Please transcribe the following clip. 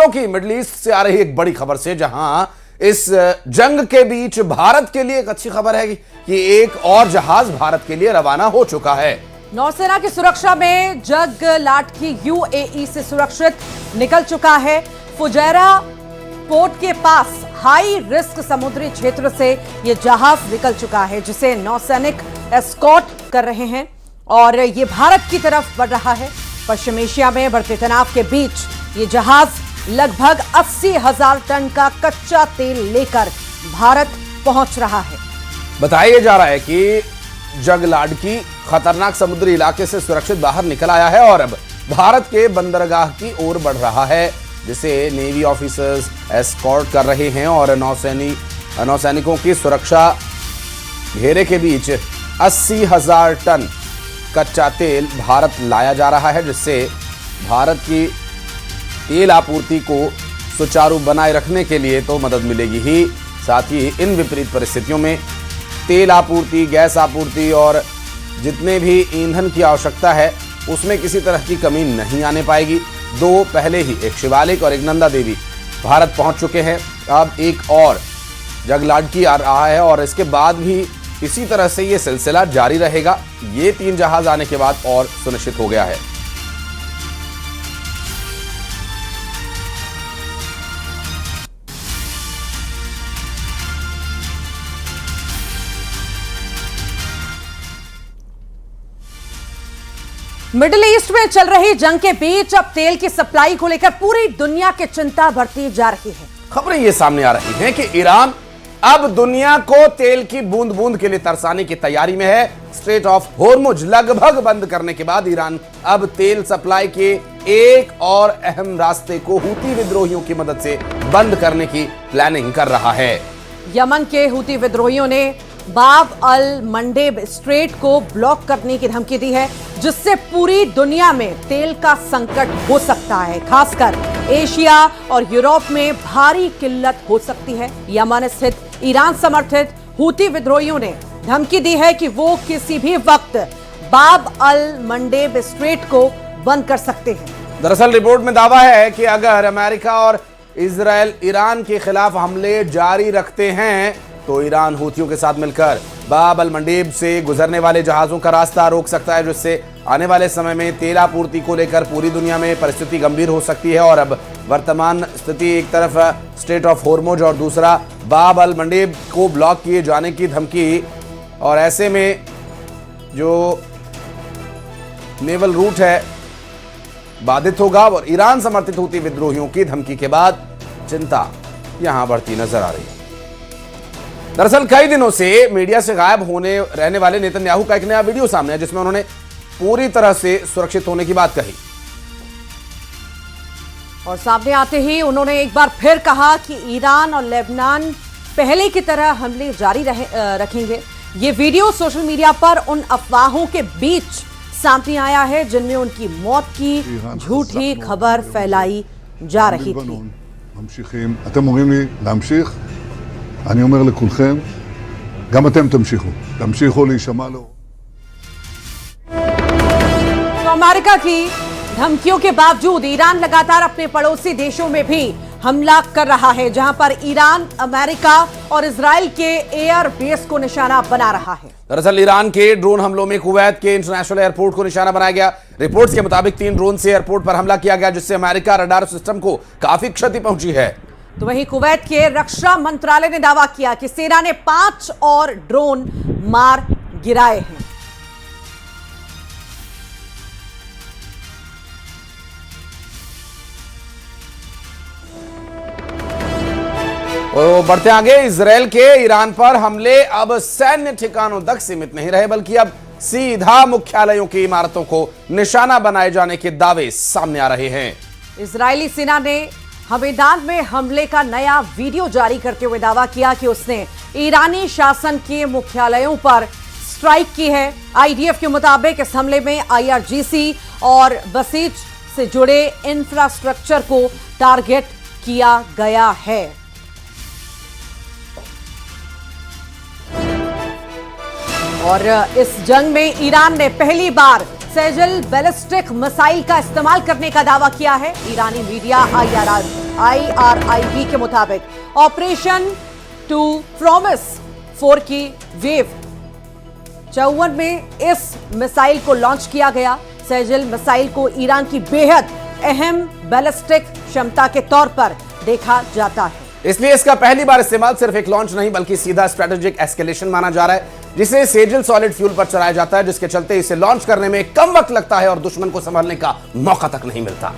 की middle east से आ रही एक बड़ी खबर से, जहां इस जंग के बीच भारत के लिए एक अच्छी खबर है कि एक और जहाज भारत के लिए रवाना हो चुका है। नौसेना की सुरक्षा में जग लाटकी यूएई से सुरक्षित निकल चुका है। फुजैरा पोर्ट के पास हाई रिस्क समुद्री क्षेत्र से यह जहाज निकल चुका है, जिसे नौसैनिक एस्कॉर्ट कर रहे हैं और ये भारत की तरफ बढ़ रहा है। पश्चिम एशिया में बढ़ते तनाव के बीच ये जहाज लगभग 80,000 टन का कच्चा तेल लेकर भारत पहुंच रहा है। बताया जा रहा है कि जग लाटकी खतरनाक समुद्री इलाके से सुरक्षित बाहर निकल आया है और अब भारत के बंदरगाह की ओर बढ़ रहा है, जिसे नेवी ऑफिसर्स एस्कॉर्ट कर रहे हैं और नौसैनिकों की सुरक्षा घेरे के बीच 80,000 टन कच्चा तेल भारत लाया जा रहा है, जिससे भारत की तेल आपूर्ति को सुचारू बनाए रखने के लिए तो मदद मिलेगी ही, साथ ही इन विपरीत परिस्थितियों में तेल आपूर्ति, गैस आपूर्ति और जितने भी ईंधन की आवश्यकता है उसमें किसी तरह की कमी नहीं आने पाएगी। दो पहले ही, एक शिवालिक और एक नंदा देवी, भारत पहुंच चुके हैं। अब एक और जग लाटकी आ रहा है और इसके बाद भी इसी तरह से ये सिलसिला जारी रहेगा। ये 3 जहाज आने के बाद और सुनिश्चित हो गया है। मिडिल ईस्ट में चल रही जंग के बीच अब तेल की सप्लाई को लेकर पूरी दुनिया की चिंता बढ़ती जा रही है। खबरें ये सामने आ रही हैं कि ईरान अब दुनिया को तेल की बूंद बूंद के लिए तरसाने की तैयारी में है। स्ट्रेट ऑफ होर्मुज लगभग बंद करने के बाद ईरान अब तेल सप्लाई के एक और अहम रास्ते को हूती विद्रोहियों की मदद से बंद करने की प्लानिंग कर रहा है। यमन के हूती विद्रोहियों ने बाब अल मंडेब स्ट्रेट को ब्लॉक करने की धमकी दी है, जिससे पूरी दुनिया में तेल का संकट हो सकता है। खासकर एशिया और यूरोप में भारी किल्लत हो सकती है। यमन स्थित ईरान समर्थित हूती विद्रोहियों ने धमकी दी है कि वो किसी भी वक्त बाब अल मंडेब स्ट्रेट को बंद कर सकते हैं। दरअसल रिपोर्ट में दावा है कि अगर अमेरिका और इजराइल ईरान के खिलाफ हमले जारी रखते हैं तो ईरान हूतियों के साथ मिलकर बाब अल मंडेब से गुजरने वाले जहाजों का रास्ता रोक सकता है, जिससे आने वाले समय में तेल आपूर्ति को लेकर पूरी दुनिया में परिस्थिति गंभीर हो सकती है। और अब वर्तमान स्थिति, एक तरफ स्ट्रेट ऑफ होर्मुज और दूसरा बाब अल मंडेब को ब्लॉक किए जाने की धमकी, और ऐसे में जो नेवल रूट है बाधित होगा और ईरान समर्थित हूती विद्रोहियों की धमकी के बाद चिंता यहां बढ़ती नजर आ रही है। दरअसल कई दिनों से मीडिया से गायब होने रहने वाले नेतन्याहू का एक नया वीडियो सामने है, जिसमें उन्होंने पूरी तरह से सुरक्षित होने की बात कही और सामने आते ही उन्होंने एक बार फिर कहा कि ईरान और लेबनान पहले की तरह हमले जारी रखेंगे। ये वीडियो सोशल मीडिया पर उन अफवाहों के बीच सामने आया है जिनमें उनकी मौत की झूठी खबर फैलाई जा रही थी। אני אומר לכולכם, גם אתם תמשיכו להישמע לו। तो अमेरिका की धमकियों के बावजूद ईरान लगातार अपने पड़ोसी देशों में भी हमला कर रहा है, जहां पर ईरान अमेरिका और इजराइल के एयर बेस को निशाना बना रहा है। दरअसल ईरान के ड्रोन हमलों में कुवैत के इंटरनेशनल एयरपोर्ट को निशाना बनाया गया। रिपोर्ट्स के मुताबिक 3 ड्रोन से एयरपोर्ट पर हमला किया गया, जिससे अमेरिका रडार सिस्टम को काफी क्षति पहुंची है। तो वहीं कुवैत के रक्षा मंत्रालय ने दावा किया कि सेना ने 5 और ड्रोन मार गिराए हैं। और बढ़ते आगे, इजराइल के ईरान पर हमले अब सैन्य ठिकानों तक सीमित नहीं रहे, बल्कि अब सीधा मुख्यालयों की इमारतों को निशाना बनाए जाने के दावे सामने आ रहे हैं। इजरायली सेना ने हमेदान में हमले का नया वीडियो जारी करते हुए दावा किया कि उसने ईरानी शासन के मुख्यालयों पर स्ट्राइक की है। आईडीएफ के मुताबिक इस हमले में आईआरजीसी और बसीज से जुड़े इंफ्रास्ट्रक्चर को टारगेट किया गया है। और इस जंग में ईरान ने पहली बार सेजल बैलिस्टिक मिसाइल का इस्तेमाल करने का दावा किया है। ईरानी मीडिया IRIB के मुताबिक ऑपरेशन टू प्रॉमिस 4 की वेव 54 में इस मिसाइल को लॉन्च किया गया। सेजिल मिसाइल को ईरान की बेहद अहम बैलिस्टिक क्षमता के तौर पर देखा जाता है। इसलिए इसका पहली बार इस्तेमाल सिर्फ एक लॉन्च नहीं बल्कि सीधा स्ट्रेटेजिक एस्केलेशन माना जा रहा है, जिसे सेजिल सॉलिड फ्यूल पर चलाया जाता है, जिसके चलते इसे लॉन्च करने में कम वक्त लगता है और दुश्मन को संभलने का मौका तक नहीं मिलता।